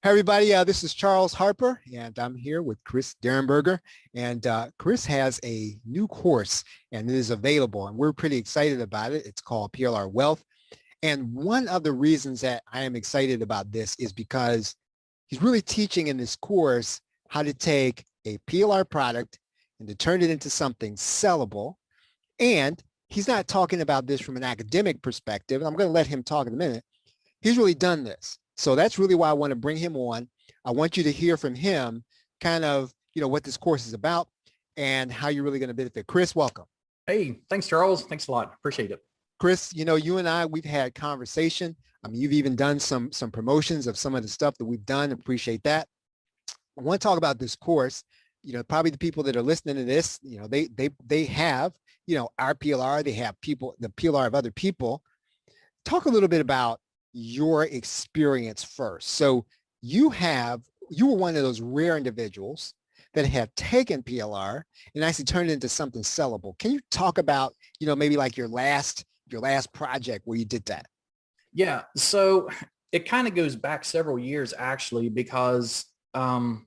Hey everybody, this is Charles Harper, and I'm here with Chris Derenberger. And Chris has a new course, and it is available, and we're pretty excited about it. It's called PLR Wealth. And one of the reasons that I am excited about this is because he's really teaching in this course how to take a PLR product and to turn it into something sellable. And he's not talking about this from an academic perspective. I'm going to let him talk in a minute. He's really done this. So that's really why I want to bring him on. I want you to hear from him kind of, what this course is about and how you're really going to benefit. Chris, welcome. Hey, thanks, Charles. Thanks a lot. Appreciate it. Chris, you and I, we've had conversation. I mean, you've even done some promotions of some of the stuff that we've done. Appreciate that. I want to talk about this course. Probably the people that are listening to this, they have, our PLR, they have the PLR of other people. Talk a little bit about your experience first. So you were one of those rare individuals that have taken PLR and actually turned it into something sellable. Can you talk about, maybe like your last project where you did that? Yeah. So it kind of goes back several years actually, because I'm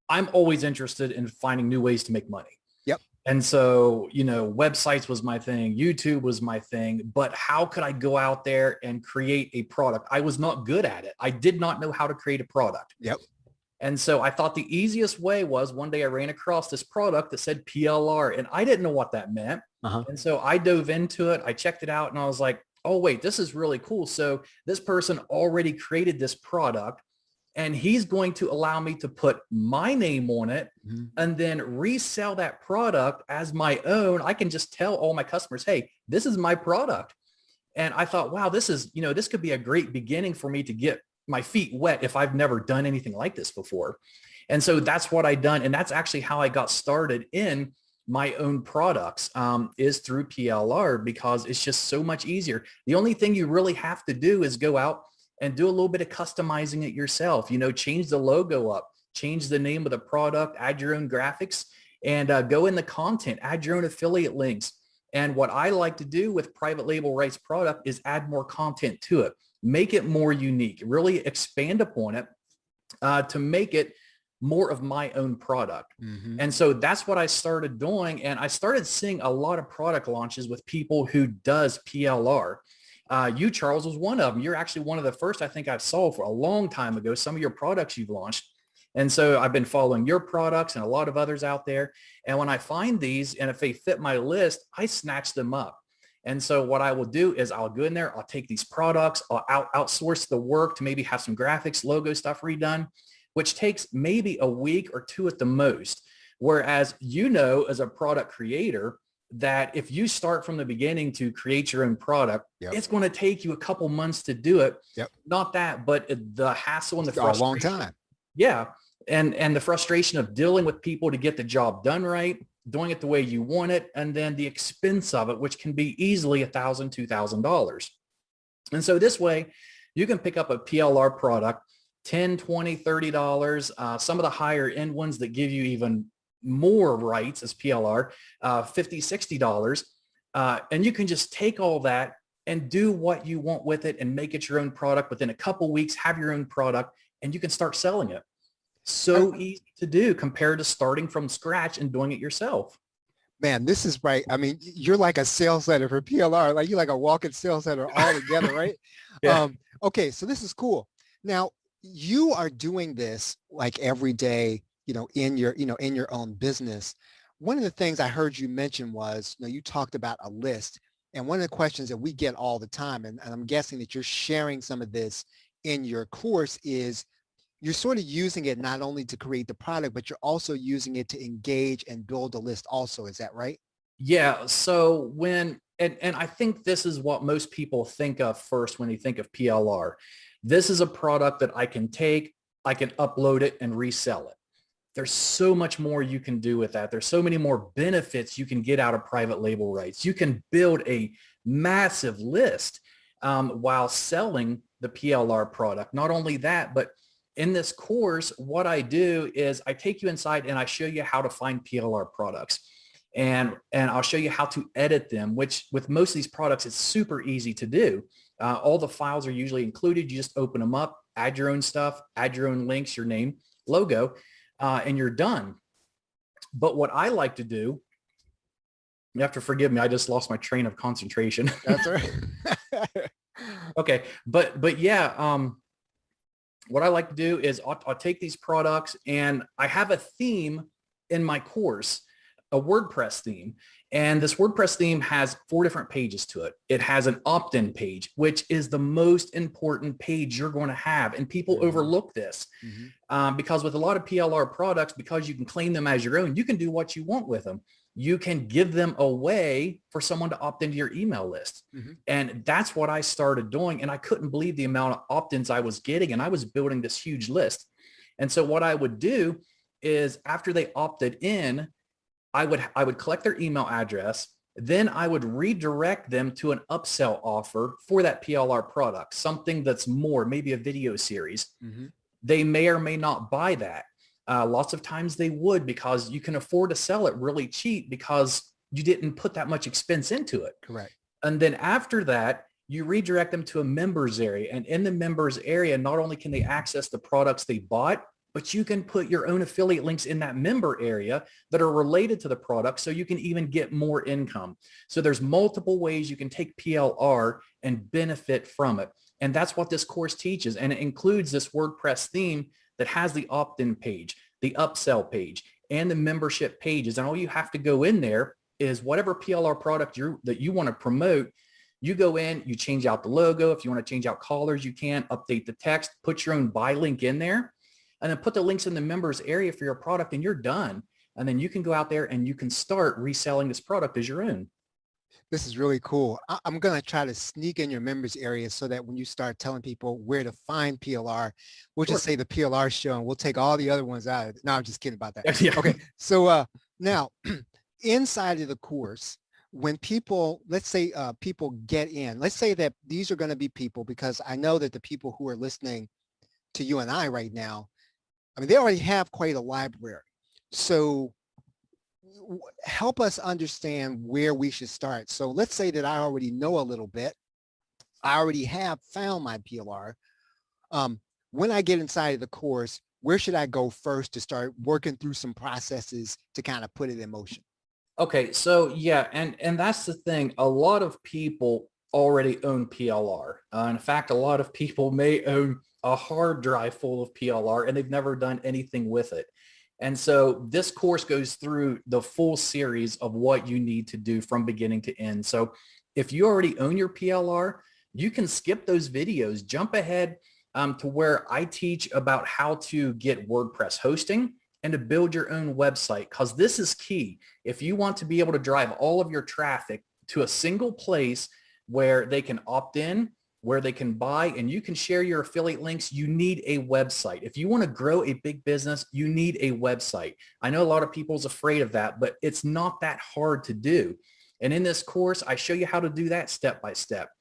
always interested in finding new ways to make money. Yep. And so, websites was my thing, YouTube was my thing, but how could I go out there and create a product? I was not good at it. I did not know how to create a product. Yep. And so I thought the easiest way was one day I ran across this product that said PLR and I didn't know what that meant. And so I dove into it. I checked it out and I was like, oh, wait, this is really cool. So this person already created this product and he's going to allow me to put my name on it and then resell that product as my own. I can just tell all my customers, hey, this is my product. And I thought, wow, this could be a great beginning for me to get my feet wet if I've never done anything like this before. And so that's what I done. And that's actually how I got started in my own products is through PLR, because it's just so much easier. The only thing you really have to do is go out and do a little bit of customizing it yourself, change the logo up, change the name of the product, add your own graphics, and go in the content, add your own affiliate links. And what I like to do with private label rights product is add more content to it, make it more unique, really expand upon it to make it more of my own product. And so that's what I started doing. And I started seeing a lot of product launches with people who does PLR. You, Charles, was one of them. You're actually one of the first I think I saw for a long time ago, some of your products you've launched. And so I've been following your products and a lot of others out there. And when I find these, and if they fit my list, I snatch them up. And so what I will do is I'll go in there, I'll take these products, I'll outsource the work to maybe have some graphics, logo stuff redone, which takes maybe a week or two at the most. Whereas, as a product creator, that if you start from the beginning to create your own product, it's going to take you a couple months to do it. Not that, but the hassle and the frustration. A long time. Yeah. And the frustration of dealing with people to get the job done right, doing it the way you want it, and then the expense of it, which can be easily $1,000, $2,000. And so this way you can pick up a PLR product, $10, $20, $30. Some of the higher end ones that give you even more rights as PLR, $50, $60. And you can just take all that and do what you want with it and make it your own product. Within a couple weeks, have your own product and you can start selling it. So easy to do compared to starting from scratch and doing it yourself. Man, this is right. I mean, you're like a sales letter for PLR. Like you're like a walking sales letter all together, right? Yeah. Okay, so this is cool. Now, you are doing this like every day, in your own business. One of the things I heard you mention was, you talked about a list. And one of the questions that we get all the time, and I'm guessing that you're sharing some of this in your course, is you're sort of using it not only to create the product, but you're also using it to engage and build a list also. Is that right? Yeah. So and I think this is what most people think of first when they think of PLR. This is a product that I can take, I can upload it and resell it. There's so much more you can do with that. There's so many more benefits you can get out of private label rights. You can build a massive list while selling the PLR product. Not only that, but in this course, what I do is I take you inside and I show you how to find PLR products. And I'll show you how to edit them, which with most of these products, it's super easy to do. All the files are usually included. You just open them up, add your own stuff, add your own links, your name, logo, and you're done. But what I like to do, you have to forgive me, I just lost my train of concentration. That's all right. Okay. But yeah, what I like to do is I'll take these products, and I have a theme in my course, a WordPress theme. And this WordPress theme has 4 different pages to it. It has an opt-in page, which is the most important page you're going to have. And people overlook this because with a lot of PLR products, because you can claim them as your own, you can do what you want with them. You can give them away for someone to opt into your email list. And that's what I started doing. And I couldn't believe the amount of opt-ins I was getting. And I was building this huge list. And so what I would do is after they opted in, I would collect their email address. Then I would redirect them to an upsell offer for that PLR product, something that's more, maybe a video series. They may or may not buy that. Lots of times they would, because you can afford to sell it really cheap because you didn't put that much expense into it. Correct. And then after that, you redirect them to a members area. And in the members area, not only can they access the products they bought, but you can put your own affiliate links in that member area that are related to the product, so you can even get more income. So there's multiple ways you can take PLR and benefit from it. And that's what this course teaches. And it includes this WordPress theme that has the opt-in page, the upsell page, and the membership pages. And all you have to go in there is whatever PLR product that you want to promote. You go in, you change out the logo. If you want to change out colors, you can update the text, put your own buy link in there, and then put the links in the members area for your product, and you're done. And then you can go out there and you can start reselling this product as your own. This is really cool. I'm going to try to sneak in your members area so that when you start telling people where to find PLR, we'll just say the PLR show, and we'll take all the other ones out. No, I'm just kidding about that. Yeah. Okay. So now inside of the course, when people, let's say people get in, let's say that these are going to be people, because I know that the people who are listening to you and I right now, I mean, they already have quite a library. So help us understand where we should start. So let's say that I already know a little bit. I already have found my PLR. When I get inside of the course, where should I go first to start working through some processes to kind of put it in motion? Okay, so yeah, and that's the thing. A lot of people already own PLR. In fact, a lot of people may own a hard drive full of PLR and they've never done anything with it. And so this course goes through the full series of what you need to do from beginning to end. So if you already own your PLR, you can skip those videos, jump ahead to where I teach about how to get WordPress hosting and to build your own website, because this is key. If you want to be able to drive all of your traffic to a single place where they can opt in, where they can buy, and you can share your affiliate links, you need a website. If you want to grow a big business, you need a website. I know a lot of people's afraid of that, but it's not that hard to do. And in this course, I show you how to do that step by step.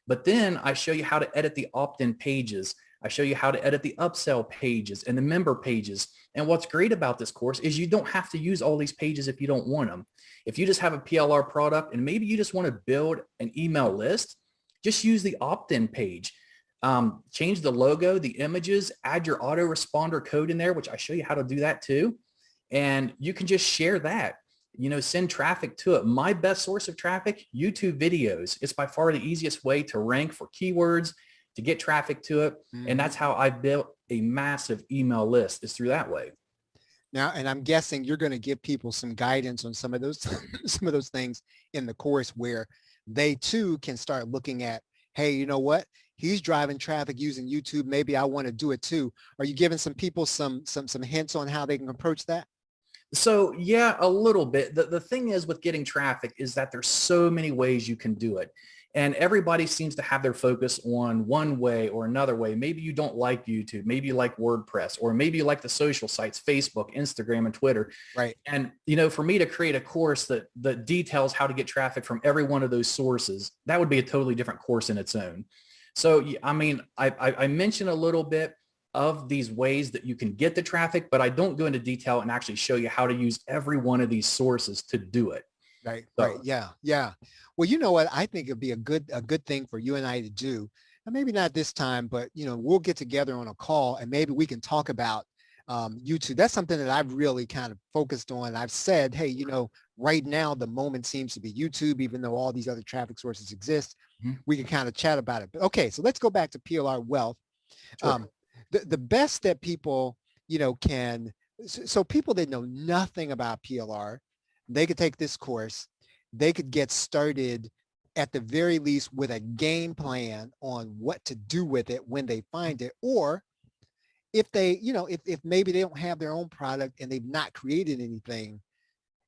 But then I show you how to edit the opt-in pages. I show you how to edit the upsell pages and the member pages. And what's great about this course is you don't have to use all these pages if you don't want them. If you just have a PLR product and maybe you just want to build an email list, just use the opt-in page. Change the logo, the images, add your autoresponder code in there, which I show you how to do that too. And you can just share that, send traffic to it. My best source of traffic, YouTube videos. It's by far the easiest way to rank for keywords, to get traffic to it. And that's how I built a massive email list, is through that way. Now, and I'm guessing you're going to give people some guidance on some of those things in the course where they too can start looking at, hey, you know what? He's driving traffic using YouTube. Maybe I want to do it too. Are you giving some people some hints on how they can approach that? So yeah, a little bit. The thing is with getting traffic is that there's so many ways you can do it. And everybody seems to have their focus on one way or another way. Maybe you don't like YouTube. Maybe you like WordPress, or maybe you like the social sites, Facebook, Instagram, and Twitter. Right. And, for me to create a course that details how to get traffic from every one of those sources, that would be a totally different course in its own. So, I mean, I mentioned a little bit of these ways that you can get the traffic, but I don't go into detail and actually show you how to use every one of these sources to do it. Right. So, right. Yeah. Yeah. Well, you know what? I think it'd be a good thing for you and I to do maybe not this time, but we'll get together on a call and maybe we can talk about YouTube. That's something that I've really kind of focused on. I've said, hey, right now the moment seems to be YouTube, even though all these other traffic sources exist. Mhm. We can kind of chat about it. But okay, so let's go back to PLR Wealth. Sure. The best that people, can, so people that know nothing about PLR, they could take this course. They could get started at the very least with a game plan on what to do with it when they find it. Or if they, if maybe they don't have their own product and they've not created anything,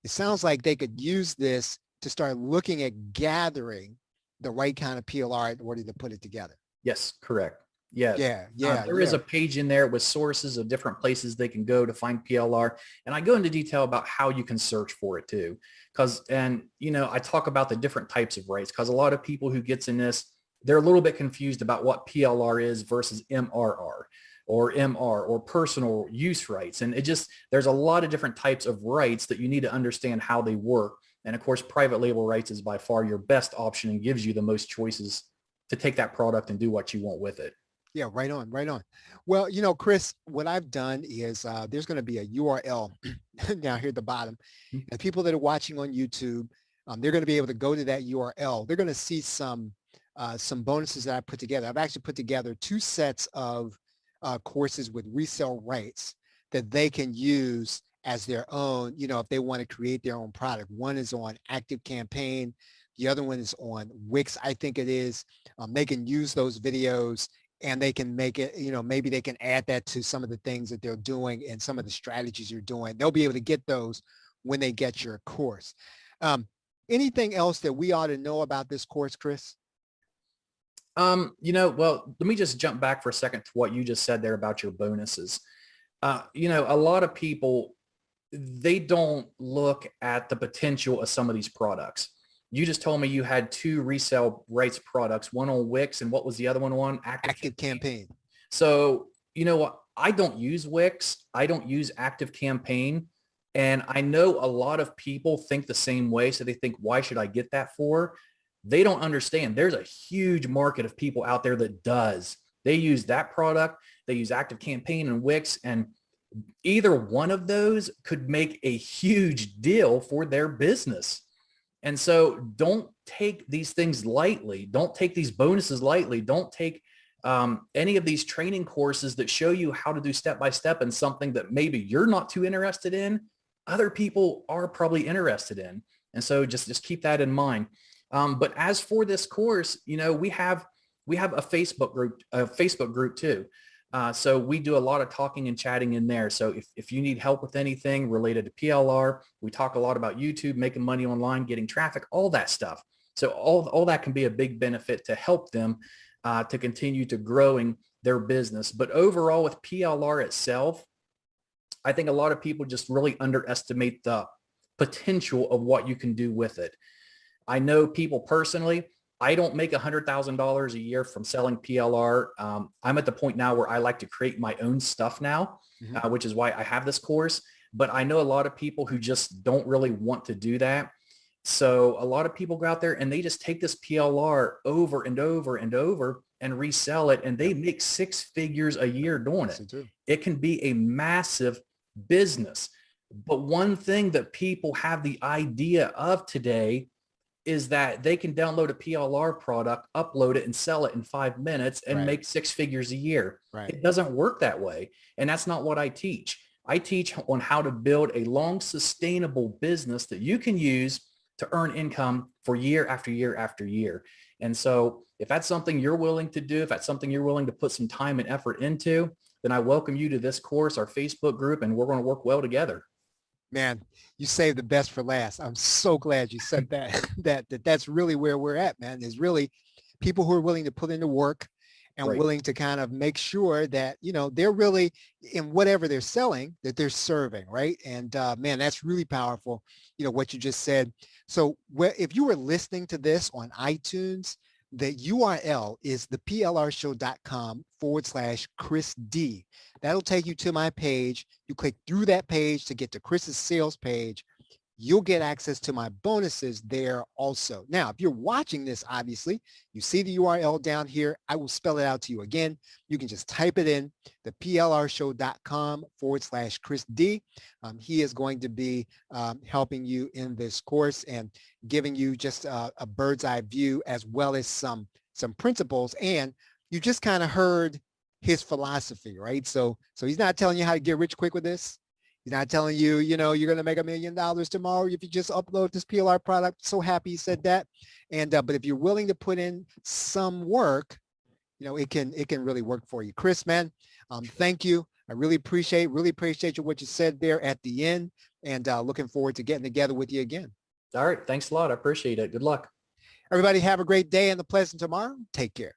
it sounds like they could use this to start looking at gathering the right kind of PLR in order to put it together. Yes, correct. Yes. There is Yeah. a page in there with sources of different places they can go to find PLR. And I go into detail about how you can search for it too. I talk about the different types of rights because a lot of people who gets in this, they're a little bit confused about what PLR is versus MRR or MR or personal use rights. And there's a lot of different types of rights that you need to understand how they work. And of course, private label rights is by far your best option and gives you the most choices to take that product and do what you want with it. Yeah, right on, right on. Well, Chris, what I've done is there's going to be a URL down here at the bottom. And people that are watching on YouTube, they're going to be able to go to that URL. They're going to see some bonuses that I put together. I've actually put together 2 sets of courses with resale rights that they can use as their own, if they want to create their own product. One is on Active Campaign. The other one is on Wix, I think it is. They can use those videos and they can make it, maybe they can add that to some of the things that they're doing and some of the strategies you're doing. They'll be able to get those when they get your course. Anything else that we ought to know about this course, Chris? Well, let me just jump back for a second to what you just said there about your bonuses. A lot of people, they don't look at the potential of some of these products. You just told me you had 2 resale rights products, one on Wix and what was the other one on? Active Campaign. So, you know what? I don't use Wix. I don't use Active Campaign. And I know a lot of people think the same way. So they think, why should I get that for? They don't understand. There's a huge market of people out there that does. They use that product. They use Active Campaign and Wix, and either one of those could make a huge deal for their business. And so don't take these things lightly. Don't take these bonuses lightly. Don't take any of these training courses that show you how to do step-by-step in something that maybe you're not too interested in. Other people are probably interested in. And so just keep that in mind. But as for this course, we have a Facebook group too. So we do a lot of talking and chatting in there. So if you need help with anything related to PLR, we talk a lot about YouTube, making money online, getting traffic, all that stuff. So all that can be a big benefit to help them to continue to growing their business. But overall with PLR itself, I think a lot of people just really underestimate the potential of what you can do with it. I know people personally, I don't make $100,000 a year from selling PLR. I'm at the point now where I like to create my own stuff now, which is why I have this course. But I know a lot of people who just don't really want to do that. So a lot of people go out there and they just take this PLR over and over and over and resell it, and they make 6 figures a year doing it. It can be a massive business. But one thing that people have the idea of today is that they can download a PLR product, upload it, and sell it in 5 minutes and make 6 figures a year. It doesn't work that way. And that's not what I teach. I teach on how to build a long, sustainable business that you can use to earn income for year after year after year. And so if that's something you're willing to do, if that's something you're willing to put some time and effort into, then I welcome you to this course, our Facebook group, and we're going to work well together. Man, you saved the best for last. I'm so glad you said that. That's really where we're at, man. Is really people who are willing to put in the work and willing to kind of make sure that, they're really in whatever they're selling, that they're serving, right? And man, that's really powerful, what you just said. So if you were listening to this on iTunes, the URL is theplrshow.com/Chris D. That'll take you to my page. You click through that page to get to Chris's sales page. you'll get access to my bonuses there also. Now, if you're watching this, obviously, you see the URL down here. I will spell it out to you again. You can just type it in, the plrshow.com/Chris D. He is going to be helping you in this course and giving you just a bird's eye view, as well as some principles. And you just kind of heard his philosophy, right? So he's not telling you how to get rich quick with this. He's not telling you, you're going to make $1 million tomorrow if you just upload this PLR product. So happy he said that. And but if you're willing to put in some work, it can really work for you. Chris, man, thank you. I really appreciate you what you said there at the end, and looking forward to getting together with you again. All right. Thanks a lot. I appreciate it. Good luck. Everybody have a great day and a pleasant tomorrow. Take care.